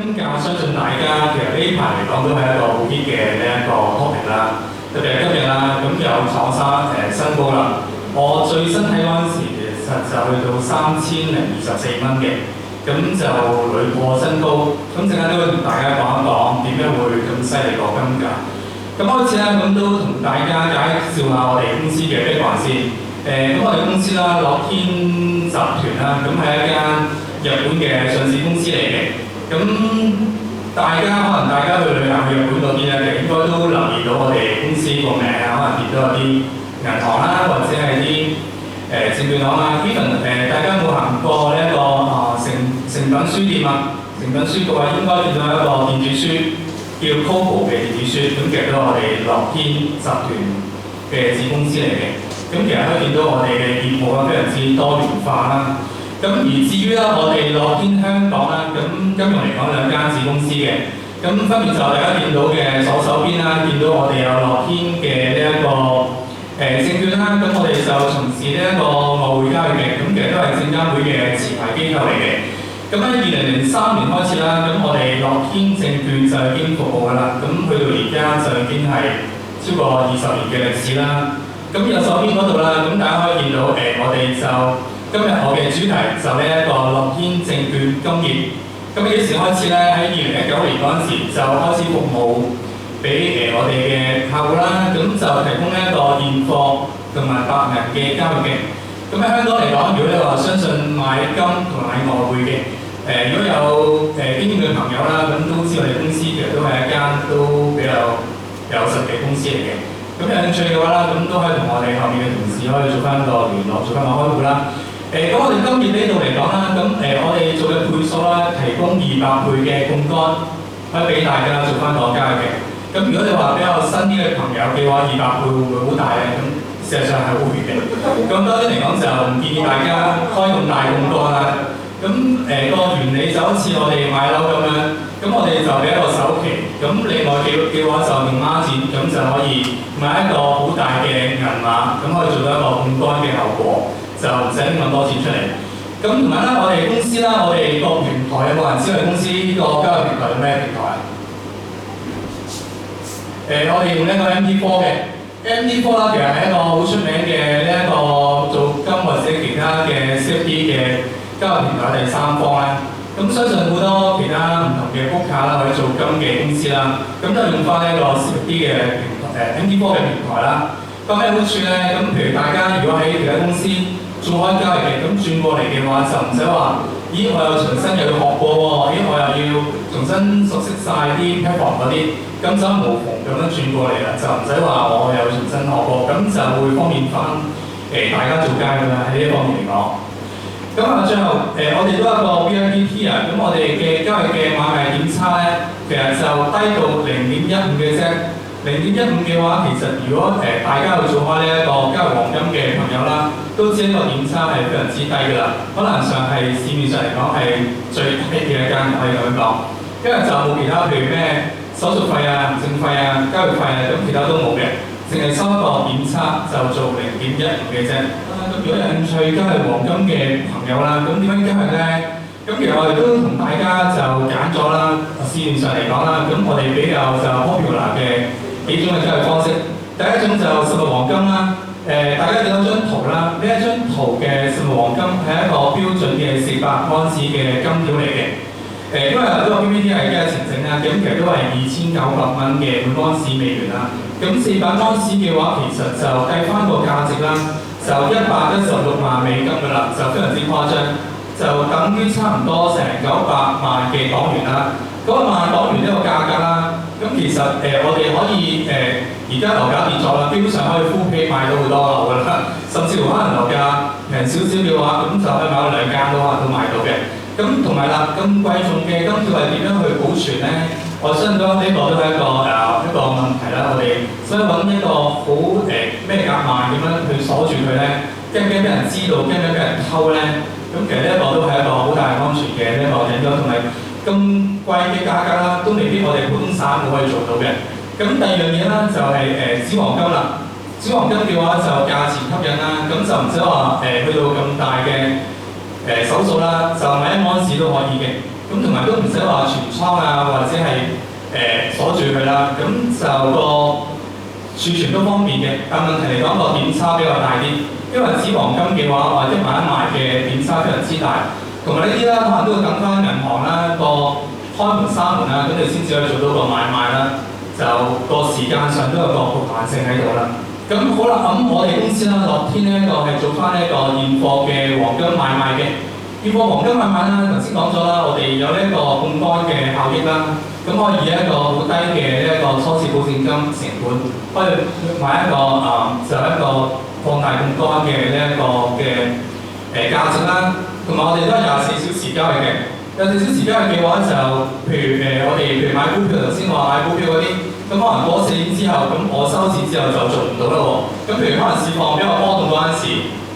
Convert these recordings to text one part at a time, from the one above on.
金價相信大家其實呢排嚟講都係一個好 hit 嘅呢一個 topic 啦。特別係今日啦，咁又創新高啦。我最新睇嗰陣時，其實就去到3024蚊嘅，咁就屢破新高。咁陣間都會同大家講一講點樣會咁犀利個金價。咁開始啦，咁都同大家介紹下我哋公司嘅 background 先。咁我哋公司啦，樂天集團啦，咁係一間日本嘅上市公司嚟嘅。咁可能大家去旅行去日本嗰邊咧，其實應該都留意到我哋公司個名啊，可能見到有啲銀行啦，或者係啲證券行啦。even 大家有冇行過呢一個誠品書店啊？誠品書局啊，應該見到一個電子書叫 Kobo 嘅電子書，咁其實都係我哋樂天集團嘅子公司嚟嘅。咁其實可以見到我哋嘅業務啊，非常之多元化啦。咁而至於啦，我哋樂天香港啦，咁金融嚟講兩間子公司嘅，咁分別就大家見到嘅左手邊啦，見到我哋有樂天嘅呢一個證券啦，咁我哋就從事呢一個外匯交易嘅，咁其實都係證監會嘅持牌機構嚟嘅。咁喺2003年開始啦，咁我哋樂天證券就已經服務㗎啦，咁去到而家就已經係超過20年嘅歷史啦。咁右手邊嗰度啦，咁大家可以見到我哋就今日我嘅主題就呢一個樂天證券金業。咁幾時開始咧？喺2019年嗰陣時就開始服務俾我哋嘅客戶啦。咁就提供一個現貨同埋白銀嘅交易嘅。咁喺香港嚟講，如果你話相信買金同買外匯嘅，如果有經驗嘅朋友啦，咁都知我哋公司其實都係一間都比較有實力嘅公司嚟嘅。咁有興趣嘅話啦，咁都可以同我哋後面嘅同事可以做翻個聯絡，做翻個開戶啦。咁我哋今年呢度嚟講啦，咁我哋做嘅倍數啦，提供200倍嘅槓桿，可以俾大家做翻個交易嘅。咁如果你話比較新啲嘅朋友嘅話，200倍會唔會好大咧？咁事實上係好遠嘅。咁當然嚟講就唔建議大家開咁大槓桿啦。咁個原理就好似我哋買樓咁樣，咁我哋就俾一個首期，咁另外嘅話就用孖展，咁就可以買一個好大嘅銀碼，咁可以做到一個槓桿嘅效果。就唔使咁多錢出嚟。咁同埋啦，我哋公司啦，我哋個平台有冇人知我哋公司個交易平台係咩平台啊？我哋用呢個 MT4 嘅 MT4 啦，其實係一個好出名嘅呢一個做金或者其他嘅 CFD 嘅交易平台第三方啦。咁相信好多其他唔同嘅 broker 啦，或者做金嘅公司啦，咁都係用翻呢個 CFD 嘅MT4 嘅平台啦。咁咩好處咧？咁譬如大家如果喺其他公司做開交易嘅，咁轉過嚟嘅話就唔使話，咦我又重新又要學過喎，咦我又要重新熟悉晒啲 platform 嗰啲，咁就無縫咁樣轉過嚟啦，就唔使話我又重新學過，咁就會方便翻大家做交易啦，喺呢一方面嚟講。咁最後我哋都有一個 VIP tier 啊，咁我哋嘅交易嘅買賣點差咧，其實就低到0.15嘅啫。0.15嘅話，其實如果大家去做開呢一個交易黃金嘅朋友啦，都知呢個點差係非常之低㗎啦。可能上係市面上嚟講係最低嘅一間，可以咁樣講。因為就冇其他譬如咩手續費啊、證費啊、交易費啊，咁其他都冇嘅，淨係收一個點差就做0.15嘅啫。咁如果有興趣交易黃金嘅朋友啦，咁點樣交易咧？咁其實我哋都同大家就揀咗啦，市面上嚟講啦，咁我哋比較就 popular 嘅幾種嘅交易方式。第一種就實物黃金啦，大家見到張圖啦，呢一張圖嘅實物黃金係一個標準嘅400安士嘅金條嚟嘅。因為呢個 PPT 係幾日前整啦，咁其實都係2900蚊嘅每安士美元啦。咁400安士嘅話，其實就計翻個價值啦，就116萬美金㗎啦，就非常之誇張。就等於差唔多成900萬嘅港元啦。900萬港元呢個價格啦，咁其實我哋可以而家樓價跌咗啦，基本上可以full pay買到好多樓㗎啦，甚至乎可能樓價平少少嘅話，咁就可以買到2間都可能都買到嘅。咁同埋啦，咁貴重嘅金條係點樣去保存咧？我相信呢個都係一個問題啦。我哋所以揾一個好咩夾萬咁樣去鎖住佢咧，驚唔驚俾人知道？驚唔驚俾人偷咧？咁其實呢一個都係一個好大安全嘅呢一個隱憂，同埋咁貴嘅價格啦，都未必我哋普通散戶可以做到嘅。咁第二樣嘢啦，就係紙黃金啦。紙黃金嘅話就價錢吸引啦，咁就唔使話去到咁大嘅手數啦，就買1安士都可以嘅。咁同埋都唔使話存倉啊，或者係鎖住佢啦，咁就個儲存都方便嘅。但問題嚟講個點差比較大啲，因為紙黃金嘅話或者買一賣嘅點差非常之大，同埋呢啲啦可能都要等翻銀行啦個開門閂門啦，咁你先至可以做到個買賣啦，就個時間上都有個局限性喺度啦。咁好啦，咁我哋公司啦，樂天呢個係做翻呢一個現貨嘅黃金買賣嘅。現貨黃金買賣啦，頭先講咗啦，我哋有呢一個槓桿嘅效益啦，咁可以以一個好低嘅呢一個初始保證金成本，可以買一個就一個放大槓桿嘅呢一個嘅價值啦。同埋我哋都係24小時交易嘅，24小時交易嘅話就譬如我哋譬如買股票，頭先話買股票嗰啲。咁可能過4年之後，咁我收市之後就做唔到啦喎。咁譬如可能市況比較波動嗰陣時，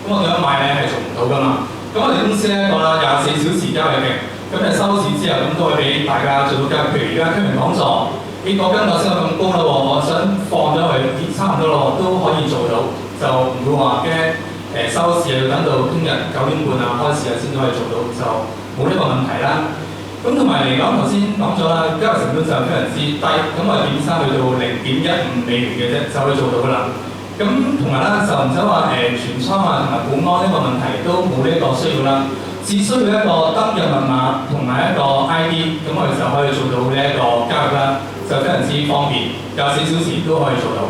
咁我點樣買咧係做唔到噶嘛。咁我哋公司咧講啦，24小時交易嘅，咁你收市之後咁都會俾大家做到交易。譬如而家聽完講座，結果金價升到咁高啦喎，我想放咗佢差唔多咯，都可以做到，就唔會話驚收市要等到聽日9點半啊開市啊先可以做到，就冇呢個問題啦。咁同埋嚟講，頭先講咗啦，交易成本就非常之低，咁我哋點差去到0.15美元嘅啫，就可以做到噶啦。咁同埋啦，就唔使話存倉啊同埋保安呢個問題都冇呢個需要啦，只需要一個登入密碼同埋一個 ID，咁我哋就可以做到呢一個交易啦，就非常之方便，24小時都可以做到。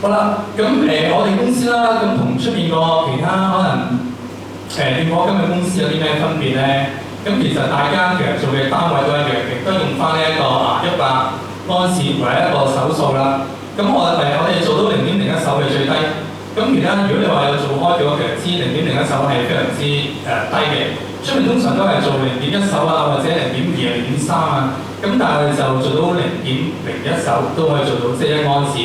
好啦，咁我哋公司啦，咁同出面個其他可能現貨金嘅公司有啲咩分別咧？咁其實大家其實做嘅單位都一樣嘅，都用翻呢一個100安士為一個手數啦。咁我哋做到0.01手嘅最低。咁而家如果你話有做開嘅話，其實知0.01手係非常之低嘅。出面通常都係做0.1手啊，或者0.2、0.3啊。咁但係我哋就做到0.01手都可以做到，即係1安士。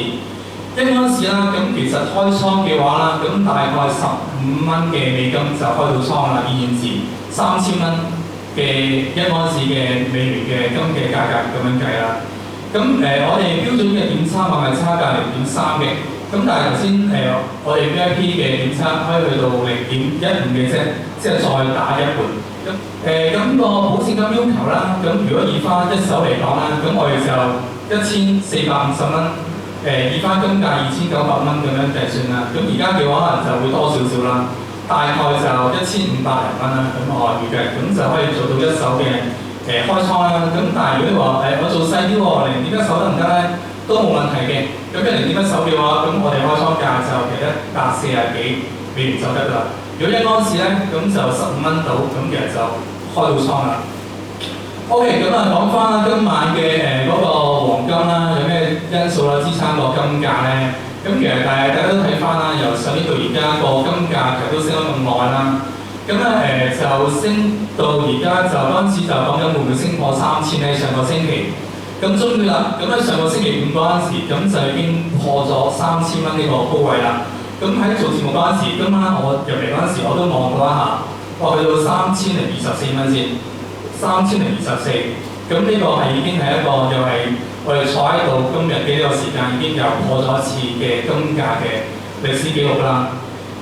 1安士啦，咁其實開倉嘅話啦，咁大概15蚊嘅美金就開到倉啦，現時3000蚊。嘅1安士嘅美元嘅金嘅價格咁樣計啦，咁我哋標準嘅點差係差價0.3嘅，咁但係頭先我哋 VIP 嘅點差可以去到0.15嘅啫，即係再打一半。咁個保證金要求啦，咁如果以翻一手嚟講啦，咁我哋就1450蚊，以翻金價2900蚊咁樣計算啦，咁而家嘅話可能就會多少少啦。大概就1500零蚊啦，咁我預計，咁就可以做到一手嘅開倉啦。咁但係如果你話我做細啲喎，0.1手得唔得咧？都冇問題嘅。咁1手嘅話，咁我哋開倉價就其實140幾美元就得啦。如果1安士咧，咁就15蚊到，咁其實就開到倉啦。OK， 咁啊講翻今晚嘅嗰個黃金啦，有咩因素啦支撐個金價咧？咁其實大家都睇翻啦，由上年到而家個金價其實都升咗咁耐啦。咁咧就升到而家就嗰陣時就講緊會唔會升破3000咧？上個星期咁終於啦，咁喺上個星期5嗰陣時，咁就已經破咗3000蚊呢個高位啦。咁喺做節目嗰陣時，今晚我入嚟嗰陣時我都望過一下，我去到3024蚊先，3024。咁呢個係已經係一個又係我哋坐喺度今日嘅呢個時間已經又破咗一次嘅金價嘅歷史紀錄啦。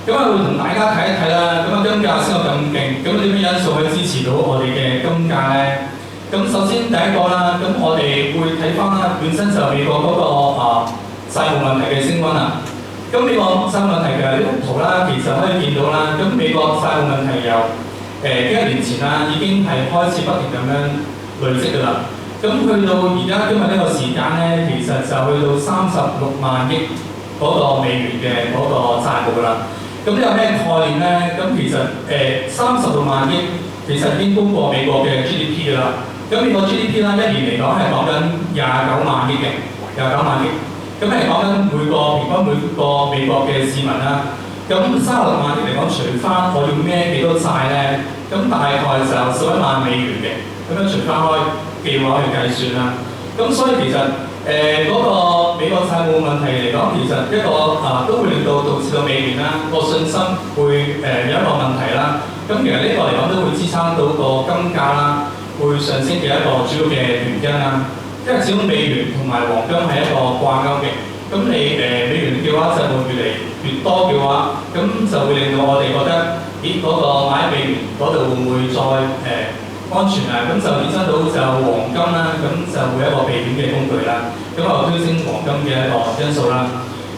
咁啊會同大家睇一睇啦。咁啊金價升到咁勁，咁有啲咩因素可以支持到我哋嘅金價咧？咁首先第一個啦，咁我哋會睇翻啦，本身就美國嗰個債務問題嘅升溫啊。咁美國債務問題嘅呢幅圖啦，其實可以見到啦。咁美國債務問題由幾年前啦，已經係開始不停咁樣累積㗎啦，咁去到而家今日呢個時間咧，其實就去到36萬億嗰個美元嘅嗰個債務㗎啦。咁有咩概念咧？咁其實36萬億其實已經高過美國嘅 GDP 㗎啦。咁美國 GDP 啦，一年嚟講係講緊29萬億嘅，29萬億。咁係講緊平均每個美國嘅市民啦。咁36萬億嚟講，除翻我要孭幾多債咧？咁大概就11萬美元嘅。咁樣除翻開嘅話去計算啦，咁所以其實嗰個美國債務問題嚟講，其實一個都會令到導致到美元啦個信心會有一個問題啦。咁其實呢個嚟講都會支撐到個金價啦，會上升嘅一個主要嘅原因啦。因為始終美元同埋黃金係一個掛鈎嘅，咁你美元嘅話債務越嚟越多嘅話，咁就會令到我哋覺得，嗰個買美元嗰度會唔會再安全啊，咁就衍生到就黃金啦，咁就會一個避險嘅工具啦，咁就推升黃金嘅一個因素啦。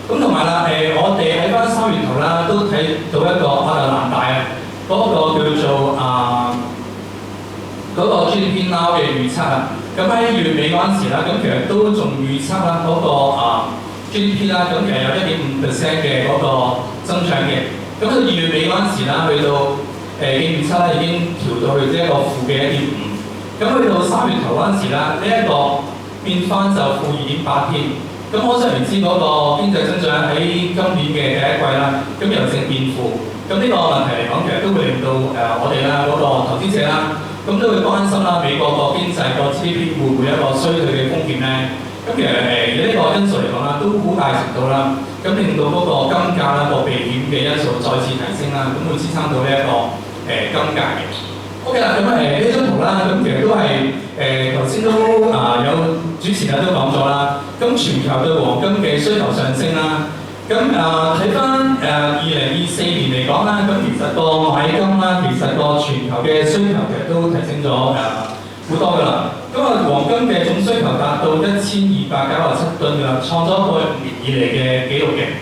咁同埋啦，我哋喺翻3月頭啦，都睇到一個亞特蘭大啊，嗰個叫做嗰個 GDP Now 嘅預測啊。咁喺月尾嗰陣時啦，咁其實都仲預測啦嗰個GDP 啦，咁其實有1.5% 嘅嗰個增長嘅。咁到2月尾嗰陣時啦，去到嘅預測咧已經調到去一個負嘅1.5，咁去到3月頭嗰陣時啦，呢一個變翻就負2.8添。咁可想而知嗰個經濟增長喺今年嘅第一季啦，咁由正變負。咁呢個問題嚟講，其實都會令到我哋啦嗰個投資者啦，咁都會關心啦美國個經濟個 GDP 會唔會有一個衰退嘅風險咧？咁其實呢個因素嚟講啦，都好大程度啦，咁令到嗰個金價啦個避險嘅因素再次提升啦，咁會支撐到呢一個金價嘅。OK 啦，咁呢張圖啦，咁其實都係頭先都有主持人都講咗啦，咁全球對黃金嘅需求上升啦，咁睇翻2024年嚟講啦，咁其實個買金啦，其實個全球嘅需求其實都提升咗好多㗎啦。咁黃金嘅總需求達到1297噸㗎啦，創咗過5年以嚟嘅紀錄嘅。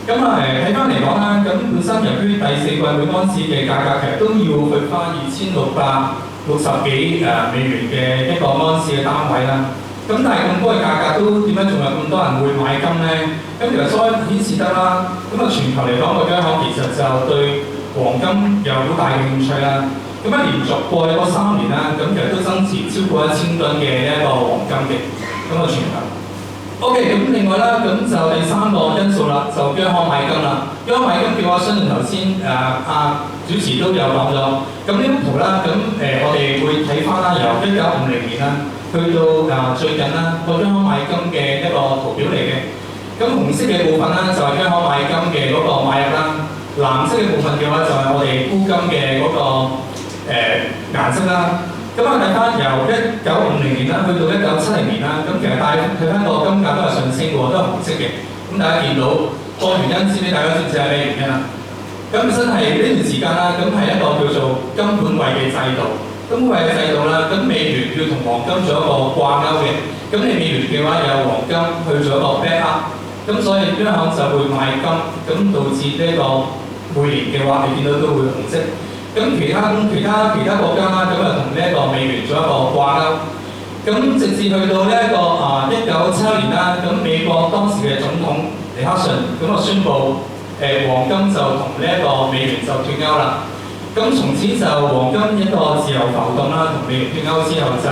咁睇翻嚟講啦，咁本身由於第4季每安士嘅價格其實都要去翻2660幾美元嘅一個安士嘅單位啦。咁但係咁高嘅價格都點解仲有咁多人會買金咧？咁其實所以顯示得啦，咁全球嚟講個央行其實就對黃金有好大嘅興趣啦。咁連續過去嗰3年啦，咁其實都增持超過1000噸嘅一個黃金嘅，咁全球。OK， 咁另外啦，咁就第3個因素啦，就央行買金啦。央行買金嘅話，相信頭先主持都有講咗。咁呢幅圖啦，咁我哋會睇翻啦，由1950年啦，去到最近啦，個央行買金嘅一個圖表嚟嘅。咁紅色嘅部分啦，就係央行買金嘅嗰個買入啦；藍色嘅部分嘅話，就係我哋沽金嘅嗰個顏色啦。咁睇翻由1950年啦，去到1970年啦，咁其實睇翻個金價都係上升嘅喎，都係紅色嘅。咁大家見到個原因知唔知？大家知唔知係咩原因啊？咁本身係呢段時間啦，咁係一個叫做金本位嘅制度。金本位嘅制度啦，咁美元要同黃金做一個掛鈎嘅。咁你美元嘅話有黃金去做一個 back up， 咁所以央行就會買金，咁導致呢個每年嘅話，你見到都會紅色。咁其他國家啦，咁就同呢一個美元做一個掛鈎。咁直至去到呢一個1977年啦，咁美國當時嘅總統尼克遜咁就宣布黃金就同呢一個美元就脫鈎啦。咁從此就黃金一個自由浮動啦，同美元脫鈎之後就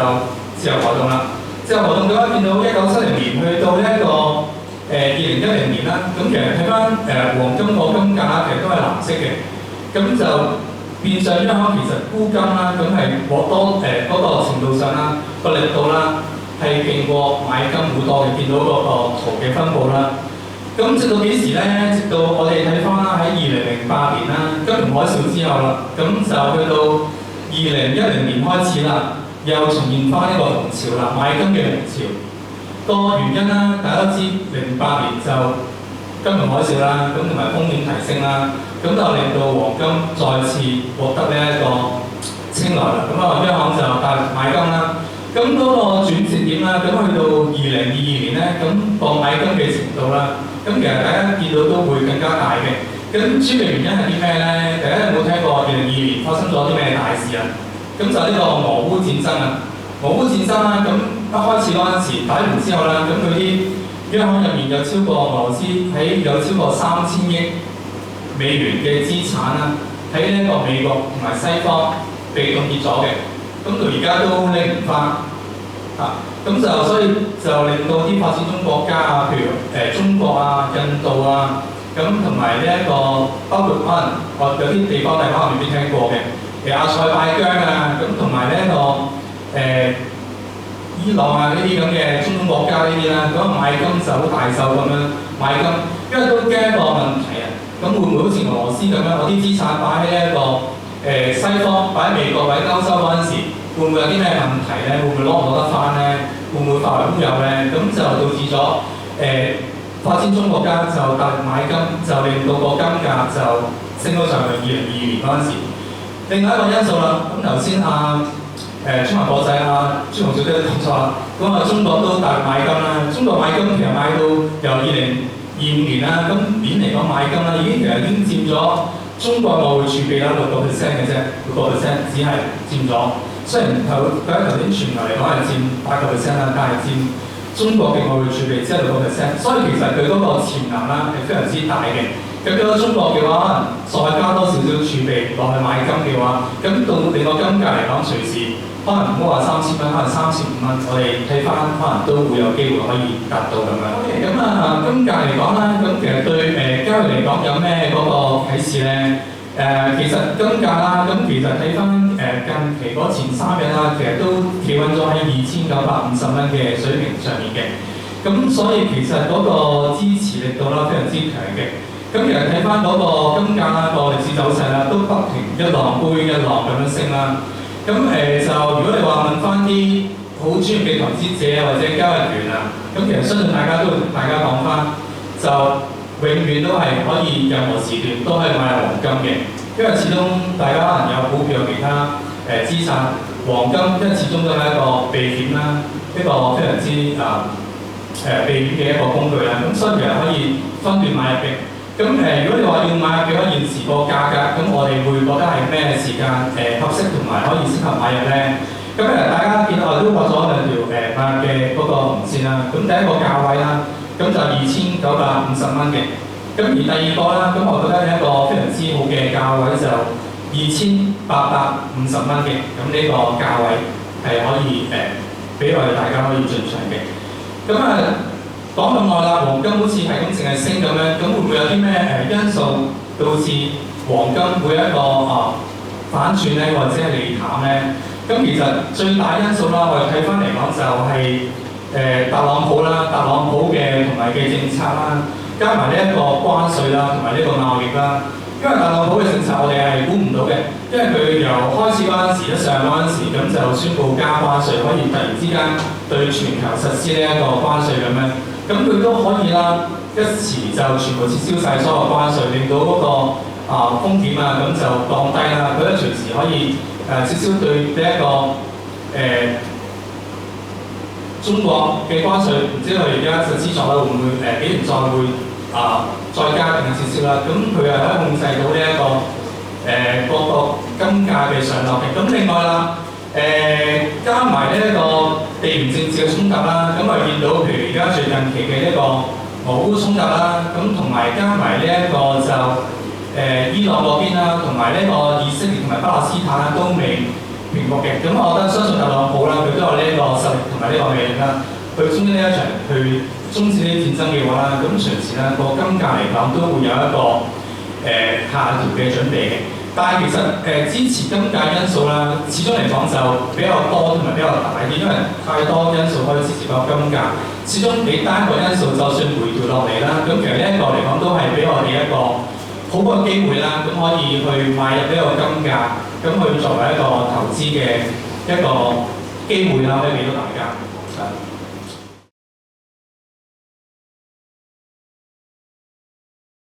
自由浮動啦。自由浮動嘅話，見到1970年去到呢一個2010年啦，咁其實睇翻黃金個金價其實都係藍色嘅，咁就變相央行其實沽金啦，咁係獲多嗰個程度上啦，個力度啦係勁過買金好多嘅，見到嗰個圖嘅分佈啦。咁直到幾時咧？直到我哋睇翻啦，喺2008年啦，金融海嘯之後啦，咁就去到2010年開始啦，又重現翻呢個紅潮啦，買金嘅紅潮。個原因啦，大家都知08年就金融海嘯啦，咁同埋風險提升啦，咁就令到黃金再次獲得呢一個青睞啦。咁央行就大力買金啦。咁嗰個轉折點啦，咁去到2022年咧，咁個買金嘅程度啦，咁其實大家見到都會更加大嘅。咁主要原因係啲咩咧？大家有冇聽過2022年發生咗啲咩大事啊？咁就呢個俄烏戰爭啊！俄烏戰爭啦，咁一開始嗰陣時打完之後啦，咁佢啲央行入面有超過俄羅斯有超過3000億美元嘅資產啦，喺呢一個美國同埋西方被凍結咗嘅。咁到而家都拎唔翻咁就所以就令到啲發展中國家啊，譬如中國啊、印度啊，咁同埋呢一個包括可能有啲地方大家可能未必聽過嘅，阿塞拜疆啊，咁同埋呢一個伊朗啊呢啲咁嘅中東國家呢啲啦，咁買金就好大手咁樣買金，因為都驚一個問題啊，咁會唔會好似俄羅斯咁樣，我啲資產擺喺呢一個西方，擺喺美國或者歐洲嗰陣時，會唔會有啲咩問題咧？會唔會攞唔攞得翻咧？會唔會化為烏有咧？咁就導致咗發展中國家就大力買金，就令到個金價就升到上去2022年嗰陣時。另外一個因素啦，咁頭先中環國際啊，朱紅小姐都講錯啦。咁啊，中國都大力買金啦，中國買金其實買到由2025年啦，今年嚟講買金啦，其實已經佔咗中國外匯儲備啦6%嘅啫，6%只係佔咗。雖然頭先全球嚟講係佔8%啦，但係佔中國嘅外匯儲備只係6%，所以其實佢嗰個潛能啦係非常之大嘅。咁如果中國嘅話，可能再加多少少儲備落去買金嘅話，咁到你個金價嚟講，隨時可能唔好話3000蚊，可能3500蚊，我哋睇翻可能都會有機會可以達到咁樣。咁啊，金價嚟講啦，咁其實對交易嚟講有咩嗰個啟示咧？其實金價啦，咁其實睇翻近期嗰前3日啦，其實都企穩咗喺2950蚊嘅水平上面嘅。咁所以其實嗰個支持力度啦非常之強嘅。咁其實睇翻嗰個金價啦個歷史走勢啦，都不停一浪杯一浪咁樣升啦。咁就如果你話問翻啲好專業嘅投資者或者交易員啊，咁其實相信大家都會同大家講翻，就永遠都係可以任何時段都可以買入黃金嘅，因為始終大家可能有股票有其他資產，黃金因為始終都係一個避險啦，一個非常之避險嘅一個工具啦。咁所以其實可以分段買入嘅。咁如果你話要買入嘅話，現時個價格，咁我哋會覺得係咩時間合適同埋可以適合買入咧？咁大家見到我哋都畫咗兩條買入嘅嗰個紅線啦。咁第一個價位啦，咁就2950蚊嘅。咁而第二個啦，咁我覺得係一個非常之好嘅價位就2850蚊嘅。咁呢個價位係可以俾我哋大家可以進場嘅。咁講咁耐啦，黃金好似係咁淨係升咁樣，咁會唔會有啲咩因素導致黃金會有一個反轉咧，或者係利淡咧？咁其實最大因素啦，我哋睇翻嚟講就係特朗普啦，特朗普嘅同埋嘅政策啦，加埋呢一個關稅啦，同埋呢個貿易啦。因為特朗普嘅政策我哋係估唔到嘅，因為佢由開始嗰陣時一上嗰陣時，咁就宣布加關稅，可以突然之間對全球實施呢一個關稅咁樣。咁佢都可以啦，一時就全部撤銷晒所有關稅，令到嗰個風險啊咁就降低啦。佢咧隨時可以撤銷對呢一個中國嘅關稅，唔知佢而家實施咗會唔會幾年再會再加定係撤銷啦？咁佢係可以控制到呢一個嗰個金價嘅上落嘅。咁另外啦。加埋呢一個地緣政治嘅衝突啦，咁見到譬如而家最近期嘅呢個俄烏衝突啦，咁同埋加埋呢一個就伊朗嗰邊啦，同埋呢個以色列同埋巴勒斯坦啦都未平復嘅，咁我覺得相信特朗普啦，佢都有呢一個實力同埋呢個魅力啦，去終止呢一場去終止呢啲戰爭嘅話啦，咁隨時啦個金價嚟講都會有一個下調嘅準備嘅。但係其實支持金價因素啦，始終嚟講就比較多同埋比較大啲，因為太多因素可以支持個金價。始終你單個因素就算回調落嚟啦，咁其實呢一個嚟講都係俾我哋一個好嘅機會啦，咁可以去買入呢個金價，咁去作為一個投資嘅一個機會啦，可以俾到大家。